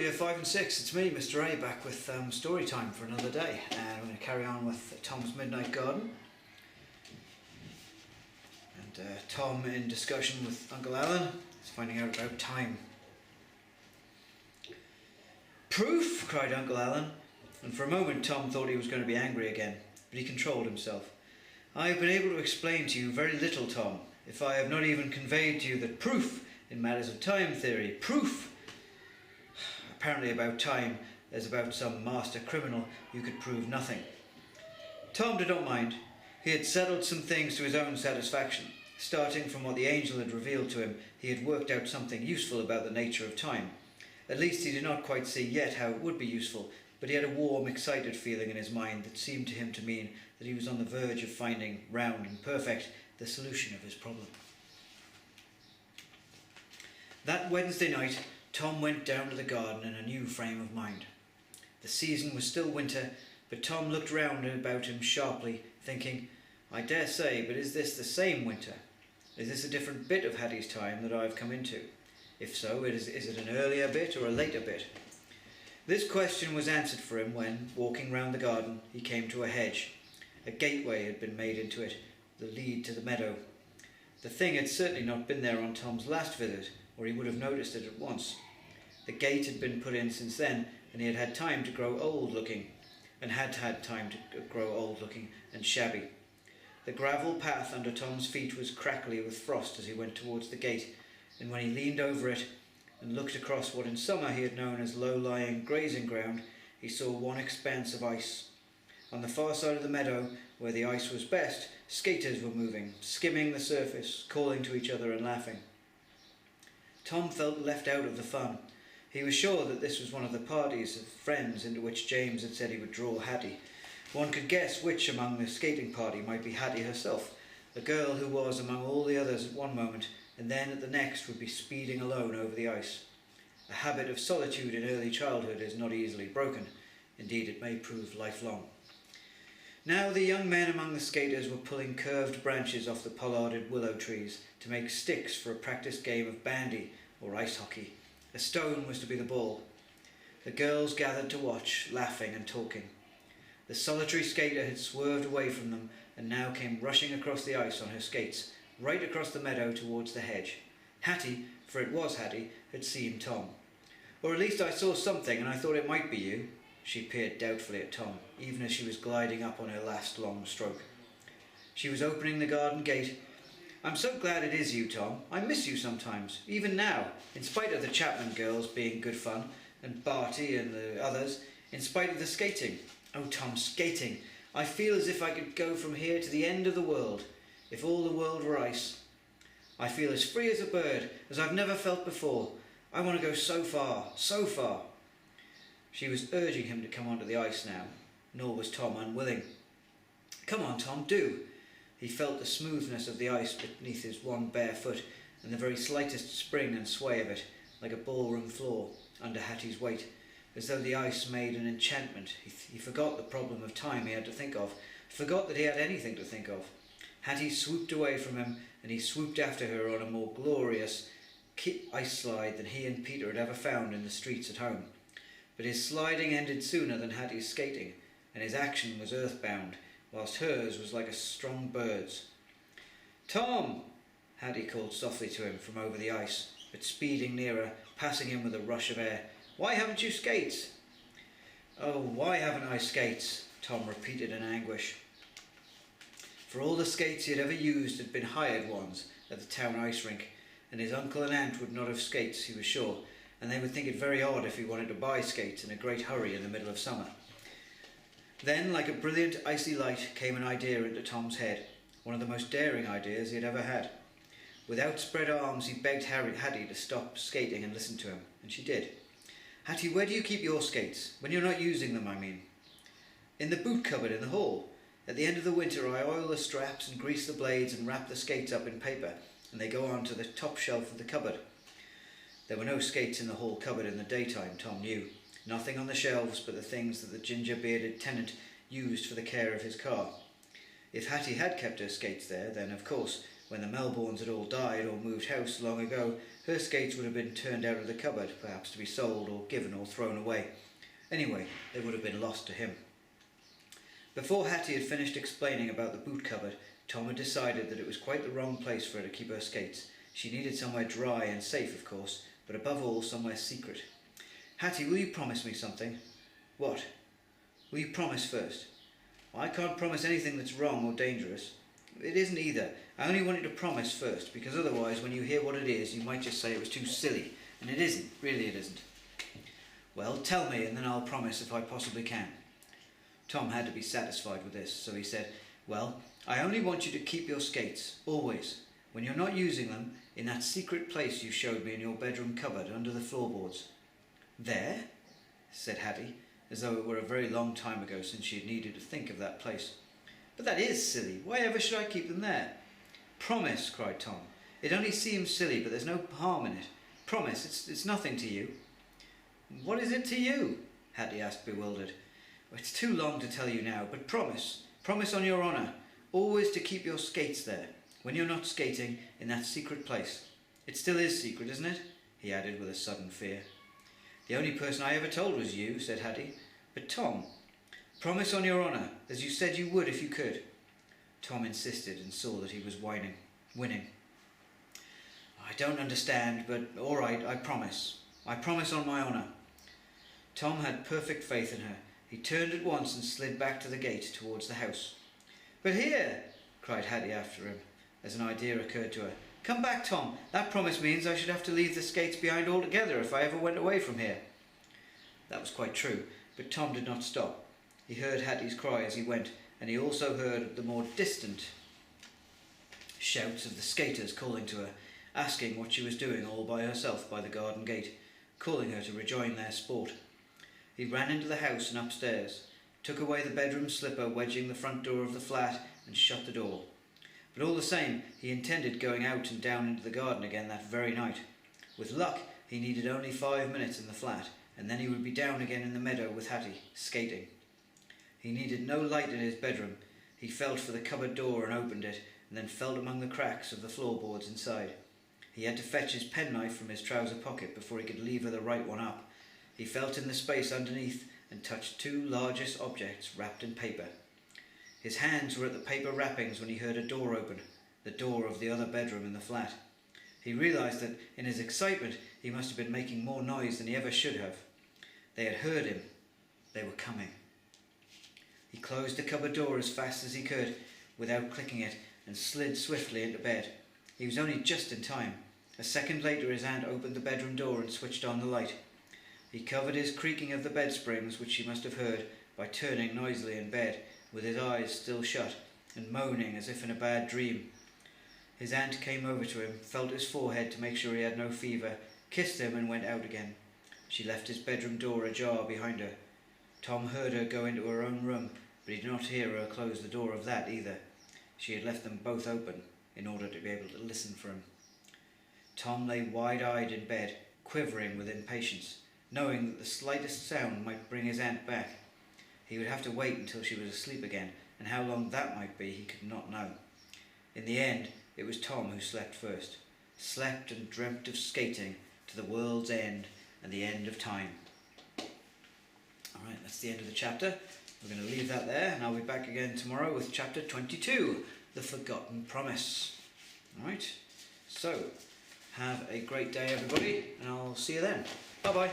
Reader 5 and 6, it's me, Mr. A, back with story time for another day. And we're going to carry on with Tom's Midnight Garden. And Tom, in discussion with Uncle Alan, is finding out about time. Proof! Cried Uncle Alan, and for a moment Tom thought he was going to be angry again, but he controlled himself. I have been able to explain to you very little, Tom, if I have not even conveyed to you that proof in matters of time theory, proof, apparently about time as about some master criminal, you could prove nothing. Tom did not mind. He had settled some things to his own satisfaction. Starting from what the angel had revealed to him, he had worked out something useful about the nature of time. At least he did not quite see yet how it would be useful, but he had a warm, excited feeling in his mind that seemed to him to mean that he was on the verge of finding, round and perfect, the solution of his problem. That Wednesday night, Tom went down to the garden in a new frame of mind. The season was still winter, but Tom looked round about him sharply, thinking, I dare say, but is this the same winter? Is this a different bit of Hattie's time that I have come into? If so, is it an earlier bit or a later bit? This question was answered for him when, walking round the garden, he came to a hedge. A gateway had been made into it, the lead to the meadow. The thing had certainly not been there on Tom's last visit, or he would have noticed it at once. The gate had been put in since then, and he had had time to grow old-looking, and shabby. The gravel path under Tom's feet was crackly with frost as he went towards the gate, and when he leaned over it and looked across what in summer he had known as low-lying grazing ground, he saw one expanse of ice. On the far side of the meadow, where the ice was best, skaters were moving, skimming the surface, calling to each other and laughing. Tom felt left out of the fun. He was sure that this was one of the parties of friends into which James had said he would draw Hattie. One could guess which among the skating party might be Hattie herself, a girl who was among all the others at one moment, and then at the next would be speeding alone over the ice. A habit of solitude in early childhood is not easily broken. Indeed, it may prove lifelong. Now the young men among the skaters were pulling curved branches off the pollarded willow trees to make sticks for a practice game of bandy or ice hockey. A stone was to be the ball. The girls gathered to watch, laughing and talking. The solitary skater had swerved away from them and now came rushing across the ice on her skates, right across the meadow towards the hedge. Hattie, for it was Hattie, had seen Tom. Or at least I saw something and I thought it might be you. She peered doubtfully at Tom, even as she was gliding up on her last long stroke. She was opening the garden gate. I'm so glad it is you, Tom. I miss you sometimes, even now, in spite of the Chapman girls being good fun, and Barty and the others, in spite of the skating. Oh, Tom, skating. I feel as if I could go from here to the end of the world, if all the world were ice. I feel as free as a bird, as I've never felt before. I want to go so far, so far. She was urging him to come onto the ice now, nor was Tom unwilling. Come on, Tom, do. He felt the smoothness of the ice beneath his one bare foot, and the very slightest spring and sway of it, like a ballroom floor, under Hattie's weight, as though the ice made an enchantment. He forgot the problem of time he had to think of, forgot that he had anything to think of. Hattie swooped away from him, and he swooped after her on a more glorious ice slide than he and Peter had ever found in the streets at home. But his sliding ended sooner than Hattie's skating, and his action was earthbound, whilst hers was like a strong bird's. Tom! Hattie called softly to him from over the ice, but speeding nearer, passing him with a rush of air. Why haven't you skates? Oh, why haven't I skates? Tom repeated in anguish. For all the skates he had ever used had been hired ones at the town ice rink, and his uncle and aunt would not have skates, he was sure, and they would think it very odd if he wanted to buy skates in a great hurry in the middle of summer. Then, like a brilliant icy light, came an idea into Tom's head, one of the most daring ideas he had ever had. With outspread arms he begged Hattie to stop skating and listen to him, and she did. Hattie, where do you keep your skates? When you're not using them, I mean. In the boot cupboard in the hall. At the end of the winter I oil the straps and grease the blades and wrap the skates up in paper, and they go on to the top shelf of the cupboard. There were no skates in the hall cupboard in the daytime, Tom knew. Nothing on the shelves but the things that the ginger-bearded tenant used for the care of his car. If Hattie had kept her skates there, then, of course, When the Melbournes had all died or moved house long ago, her skates would have been turned out of the cupboard, perhaps to be sold or given or thrown away. Anyway, they would have been lost to him. Before Hattie had finished explaining about the boot cupboard, Tom had decided that it was quite the wrong place for her to keep her skates. She needed somewhere dry and safe, of course, but above all, somewhere secret. "Hattie, will you promise me something?" "What?" "Will you promise first?" "I can't promise anything that's wrong or dangerous." "It isn't either. I only want you to promise first, because otherwise when you hear what it is, you might just say it was too silly. And it isn't. Really it isn't." "Well, tell me, and then I'll promise if I possibly can." Tom had to be satisfied with this, so he said, "Well, I only want you to keep your skates, always, when you're not using them, in that secret place you showed me in your bedroom cupboard under the floorboards." "There?" said Hattie, as though it were a very long time ago since she had needed to think of that place. "But that is silly. Why ever should I keep them there?" "Promise," cried Tom. "It only seems silly, but there's no harm in it. Promise, it's nothing to you." "What is it to you?" Hattie asked, bewildered. "It's too long to tell you now, but promise. Promise on your honour, always to keep your skates there, when you're not skating, in that secret place. It still is secret, isn't it?" he added with a sudden fear. "The only person I ever told was you," said Hattie. "But Tom, promise on your honour, as you said you would if you could." Tom insisted and saw that he was winning. "I don't understand, but all right, I promise. I promise on my honour." Tom had perfect faith in her. He turned at once and slid back to the gate towards the house. "But here!" cried Hattie after him, as an idea occurred to her. "Come back, Tom. That promise means I should have to leave the skates behind altogether if I ever went away from here." That was quite true, but Tom did not stop. He heard Hattie's cry as he went, and he also heard the more distant shouts of the skaters calling to her, asking what she was doing all by herself by the garden gate, calling her to rejoin their sport. He ran into the house and upstairs, took away the bedroom slipper, wedging the front door of the flat, and shut the door. But all the same, he intended going out and down into the garden again that very night. With luck, he needed only 5 minutes in the flat, and then he would be down again in the meadow with Hattie, skating. He needed no light in his bedroom. He felt for the cupboard door and opened it, and then felt among the cracks of the floorboards inside. He had to fetch his penknife from his trouser pocket before he could lever the right one up. He felt in the space underneath and touched two largest objects wrapped in paper. His hands were at the paper wrappings when he heard a door open, the door of the other bedroom in the flat. He realised that in his excitement he must have been making more noise than he ever should have. They had heard him. They were coming. He closed the cupboard door as fast as he could, without clicking it, and slid swiftly into bed. He was only just in time. A second later his aunt opened the bedroom door and switched on the light. He covered his creaking of the bed springs, which she must have heard, by turning noisily in bed, with his eyes still shut, and moaning as if in a bad dream. His aunt came over to him, felt his forehead to make sure he had no fever, kissed him and went out again. She left his bedroom door ajar behind her. Tom heard her go into her own room, but he did not hear her close the door of that either. She had left them both open in order to be able to listen for him. Tom lay wide-eyed in bed, quivering with impatience, knowing that the slightest sound might bring his aunt back. He would have to wait until she was asleep again, and how long that might be he could not know. In the end, it was Tom who slept first, slept and dreamt of skating to the world's end and the end of time. Alright, that's the end of the chapter. We're going to leave that there, and I'll be back again tomorrow with chapter 22, The Forgotten Promise. Alright, so have a great day everybody, and I'll see you then. Bye bye.